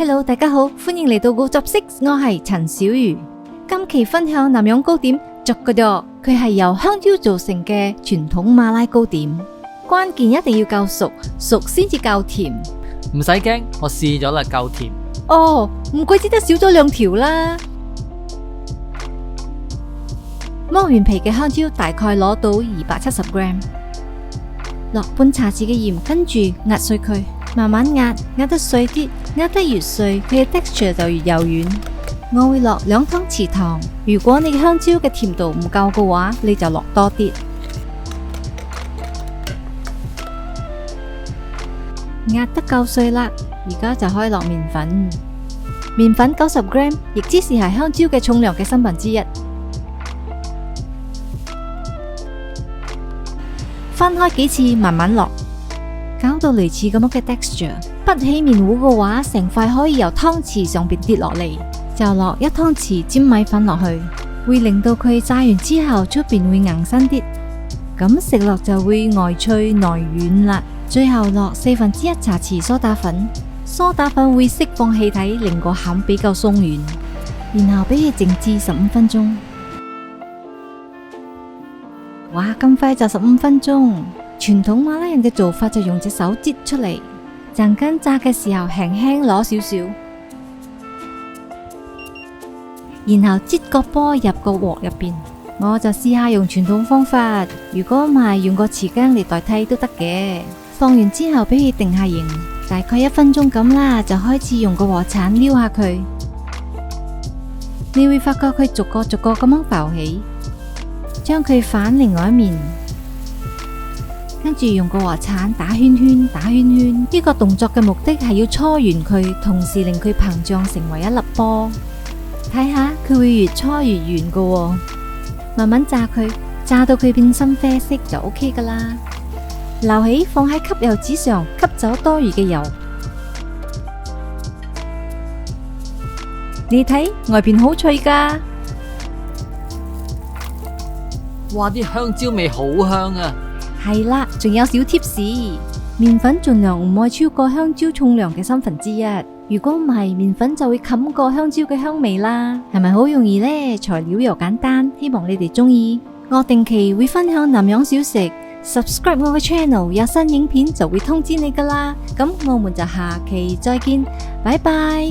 Hello， 大家好，歡迎嚟到古習色，我係陳小瑜。今期分享南洋糕點竹嗰度，佢係由香蕉做成嘅傳統馬拉糕點。關鍵一定要夠熟，熟先至夠甜。唔使驚，我試咗啦，夠甜。哦，唔怪之得少咗2條啦。剝完皮嘅香蕉大概攞到270 gram， 落半茶匙嘅鹽，跟住壓碎佢，慢慢壓，壓得碎啲，壓得越碎，佢嘅 texture 就越柔軟。我會落2湯匙糖，如果你嘅香蕉嘅甜度唔夠嘅話，你就落多啲。壓得夠碎啦，而家就可以落麵粉。麵粉90 gram， 亦即是係香蕉嘅重量嘅1/3。分開幾次慢慢落，搞到類似咁樣嘅 texture。不起麵糊嘅話，成塊可以由湯匙上邊跌落嚟。就落1湯匙尖米粉落去，會令到佢炸完之後出邊會硬身啲，咁食落就會外脆內軟啦。最後落1/4茶匙梳打粉，梳打粉會釋放氣體，令個餡比較鬆軟，然後俾佢靜置15分鐘。哇，咁快就15分鐘！傳統馬拉人嘅做法就用隻手擠出嚟，陣間炸嘅時候輕輕攞少少，然後擠個波入個鑊入邊。我就試下用傳統方法，如果唔係用個匙羹嚟代替都得嘅。放完之後俾佢定下型，大概1分鐘咁啦，就開始用個鑊鏟撩下佢。你會發覺佢逐個咁樣浮起，將佢反另外一面，跟住用個鑊鏟打圈圈。呢個動作嘅目的係要搓圓佢，同時令佢膨脹成為一粒波。睇下佢會越搓越圓噶喎。慢慢炸佢，炸到佢變深啡色就 OK 噶啦。撈起放喺吸油紙上，吸走多餘嘅油。你睇外邊好脆噶。哇，啲香蕉味好香啊！係啦，仲有小貼士，麵粉盡量唔愛超過香蕉重量嘅1/3。如果唔係，麵粉就會冚過香蕉嘅香味啦。係咪好容易呢？材料又簡單，希望你哋中意。我定期會分享南洋小食，subscribe 我嘅 channel， 有新影片就會通知你噶啦。咁我們就下期再見，拜拜。